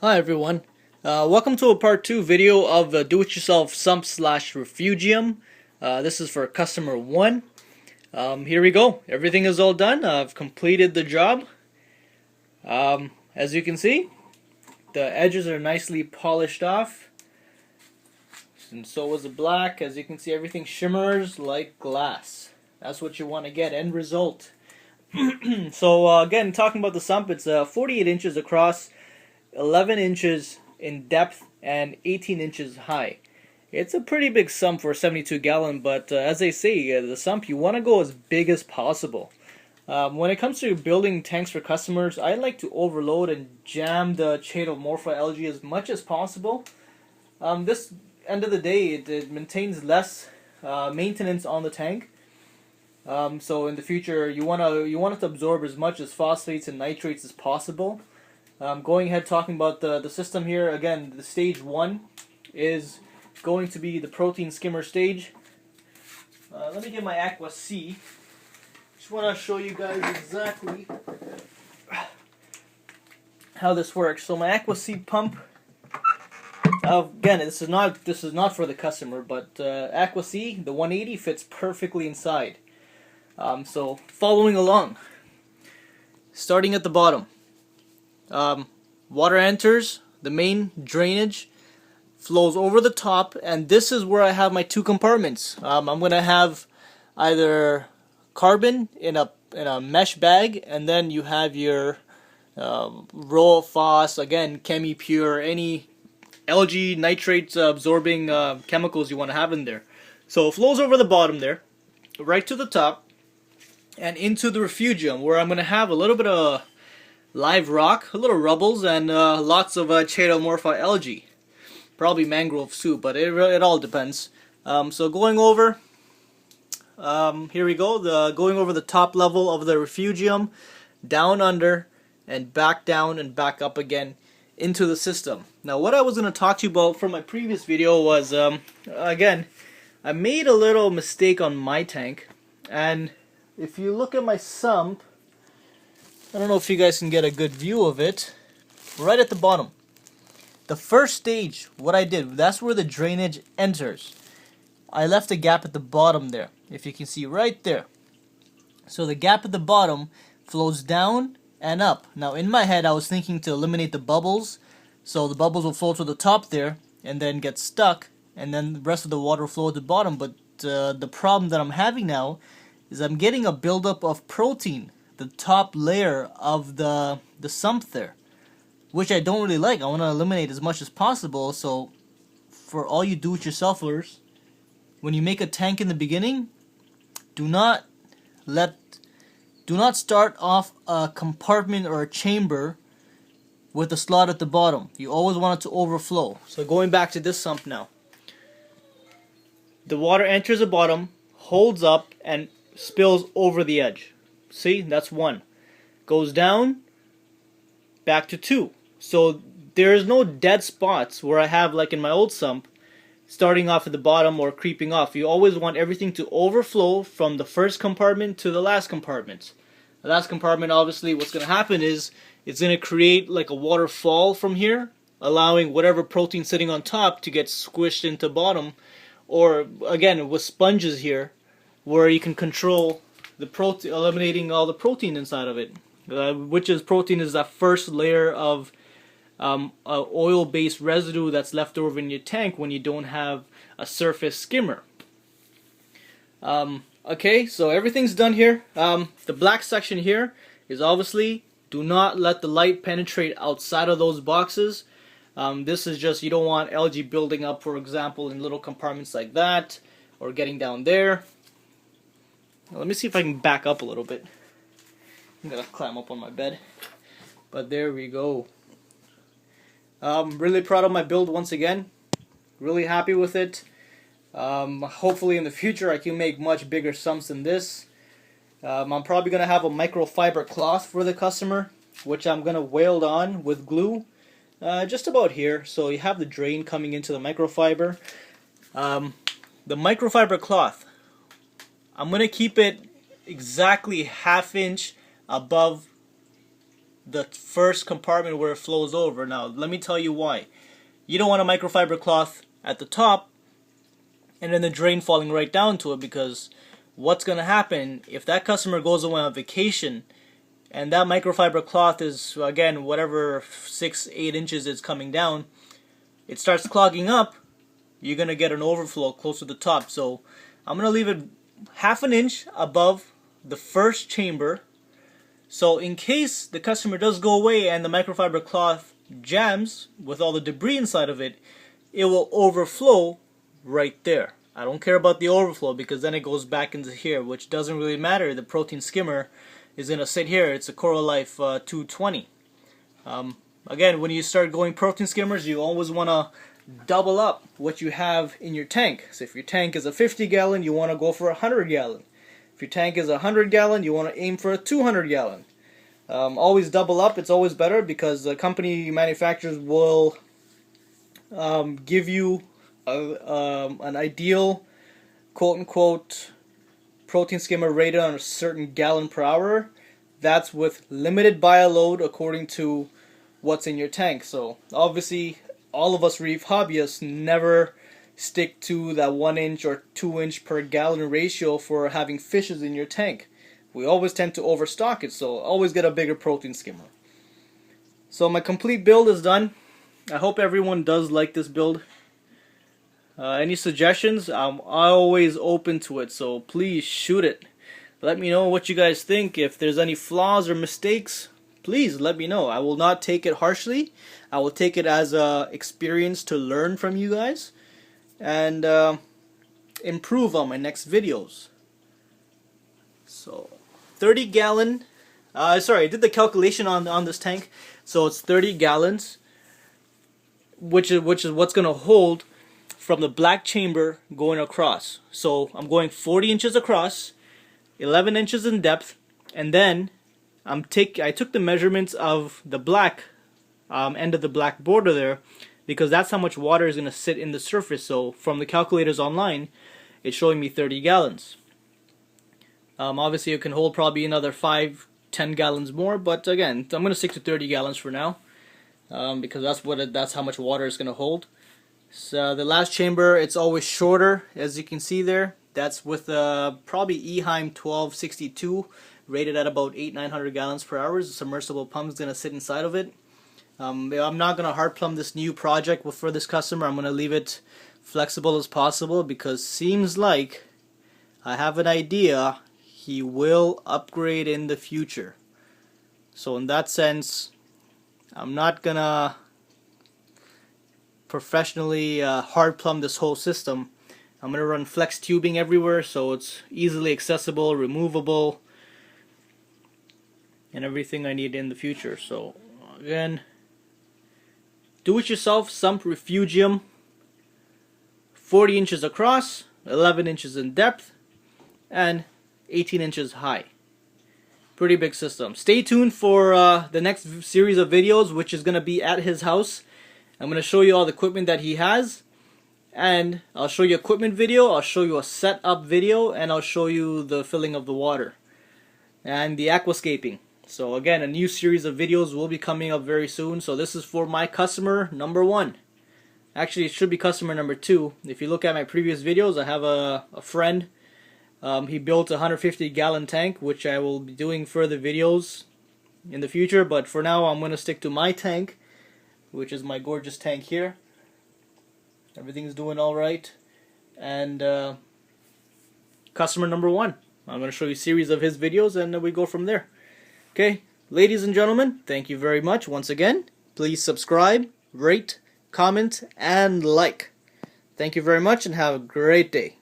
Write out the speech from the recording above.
Hi everyone, welcome to a part 2 video of the do-it-yourself sump slash refugium. This is for customer 1. Here we go, everything is all done. I've completed the job. As you can see, the edges are nicely polished off, and so was the black. As you can see, everything shimmers like glass. That's what you want to get, end result. So again, talking about the sump, it's 48 inches across, 11 inches in depth, and 18 inches high. It's a pretty big sump for a 72 gallon, but as they say, the sump, you want to go as big as possible. When it comes to building tanks for customers, I like to overload and jam the chaetomorpha algae as much as possible. This end of the day, it maintains less maintenance on the tank. So in the future, you want it to absorb as much as phosphates and nitrates as possible. Going ahead, talking about the system here, again, the stage 1 is going to be the protein skimmer stage. Let me get my Aqua C. Just want to show you guys exactly how this works. So my Aqua C pump, again, this is not for the customer, but Aqua C, the 180, fits perfectly inside. So following along, starting at the bottom. Water enters, the main drainage flows over the top, and this is where I have my two compartments. I'm going to have either carbon in a mesh bag, and then you have your row of phos, again, chemi-pure, any algae nitrates absorbing chemicals you want to have in there. So it flows over the bottom there, right to the top, and into the refugium, where I'm going to have a little bit of live rock, a little rubbles, and lots of chaetomorpha algae. Probably mangrove soup, but it all depends. So going over, here we go, going over the top level of the refugium, down under, and back down and back up again into the system. Now what I was going to talk to you about from my previous video was, again, I made a little mistake on my tank, and if you look at my sump, I don't know if you guys can get a good view of it. Right at the bottom, the first stage, what I did, that's where the drainage enters. I left a gap at the bottom there, if you can see right there. So the gap at the bottom flows down and up. Now in my head, I was thinking to eliminate the bubbles, so the bubbles will flow to the top there and then get stuck, and then the rest of the water will flow at the bottom. But the problem that I'm having now is I'm getting a buildup of protein, the top layer of the sump there, which I don't really like. I want to eliminate as much as possible. So for all you do-it-yourselfers, when you make a tank in the beginning, do not start off a compartment or a chamber with a slot at the bottom. You always want it to overflow. So going back to this sump now, the water enters the bottom, holds up, and spills over the edge. See, that's 1. Goes down, back to 2. So there is no dead spots where I have, like in my old sump, starting off at the bottom or creeping off. You always want everything to overflow from the first compartment to the last compartment. The last compartment, obviously, what's going to happen is it's going to create like a waterfall from here, allowing whatever protein sitting on top to get squished into bottom. Or, again, with sponges here, where you can control the protein, eliminating all the protein inside of it, which is protein is that first layer of oil-based residue that's left over in your tank when you don't have a surface skimmer. Okay, so everything's done here. The black section here is obviously, do not let the light penetrate outside of those boxes. This is just, you don't want algae building up, for example, in little compartments like that, or getting down there. Let me see if I can back up a little bit. I'm gonna climb up on my bed. But there we go. I'm really proud of my build once again. Really happy with it. Hopefully in the future I can make much bigger sumps than this. I'm probably gonna have a microfiber cloth for the customer, which I'm gonna weld on with glue. Just about here, so you have the drain coming into the microfiber. The microfiber cloth, I'm going to keep it exactly ½ inch above the first compartment where it flows over. Now let me tell you why. You don't want a microfiber cloth at the top and then the drain falling right down to it, because what's going to happen if that customer goes away on vacation and that microfiber cloth is, again, whatever 6-8 inches is coming down, it starts clogging up, you're going to get an overflow close to the top. So I'm going to leave it half an inch above the first chamber, so in case the customer does go away and the microfiber cloth jams with all the debris inside of it, it will overflow right there. I don't care about the overflow, because then it goes back into here, which doesn't really matter. The protein skimmer is going to sit here. It's a Coral Life 220. Again, when you start going protein skimmers, you always want to double up what you have in your tank. So if your tank is a 50 gallon, you want to go for a 100 gallon. If your tank is a 100 gallon, you want to aim for a 200 gallon. Always double up. It's always better, because the company manufacturers will give you an ideal quote-unquote protein skimmer rated on a certain gallon per hour. That's with limited bioload according to what's in your tank. So obviously all of us reef hobbyists never stick to that 1 inch or 2 inch per gallon ratio for having fishes in your tank. We always tend to overstock it, so always get a bigger protein skimmer. So my complete build is done. I hope everyone does like this build. Any suggestions? I'm always open to it, so please shoot it. Let me know what you guys think. If there's any flaws or mistakes, please let me know. I will not take it harshly. I will take it as a experience to learn from you guys and improve on my next videos. So 30 gallon, sorry, I did the calculation on this tank. So it's 30 gallons, which is what's going to hold from the black chamber going across. So I'm going 40 inches across, 11 inches in depth, and then I took the measurements of the black end of the black border there, because that's how much water is going to sit in the surface. So from the calculators online, it's showing me 30 gallons. Obviously it can hold probably another 5-10 gallons more, but again, I'm going to stick to 30 gallons for now, because that's how much water it's going to hold. So the last chamber, it's always shorter, as you can see there. That's with probably Eheim 1262, rated at about 800-900 gallons per hour. The submersible pump is going to sit inside of it. I'm not going to hard plumb this new project for this customer. I'm going to leave it flexible as possible, because seems like I have an idea he will upgrade in the future. So in that sense, I'm not going to professionally hard plumb this whole system. I'm going to run flex tubing everywhere, so it's easily accessible, removable, and everything I need in the future. So again, do it yourself Sump Refugium, 40 inches across, 11 inches in depth, and 18 inches high. Pretty big system. Stay tuned for the next series of videos, which is going to be at his house. I'm going to show you all the equipment that he has, and I'll show you equipment video, I'll show you a setup video, and I'll show you the filling of the water and the aquascaping. So again, a new series of videos will be coming up very soon. So this is for my customer number 1. Actually, it should be customer number 2. If you look at my previous videos, I have a friend. He built a 150 gallon tank, which I will be doing further videos in the future. But for now, I'm going to stick to my tank, which is my gorgeous tank here. Everything's doing alright. And customer number 1. I'm going to show you a series of his videos, and we go from there. Okay, ladies and gentlemen, thank you very much once again. Please subscribe, rate, comment, and like. Thank you very much, and have a great day.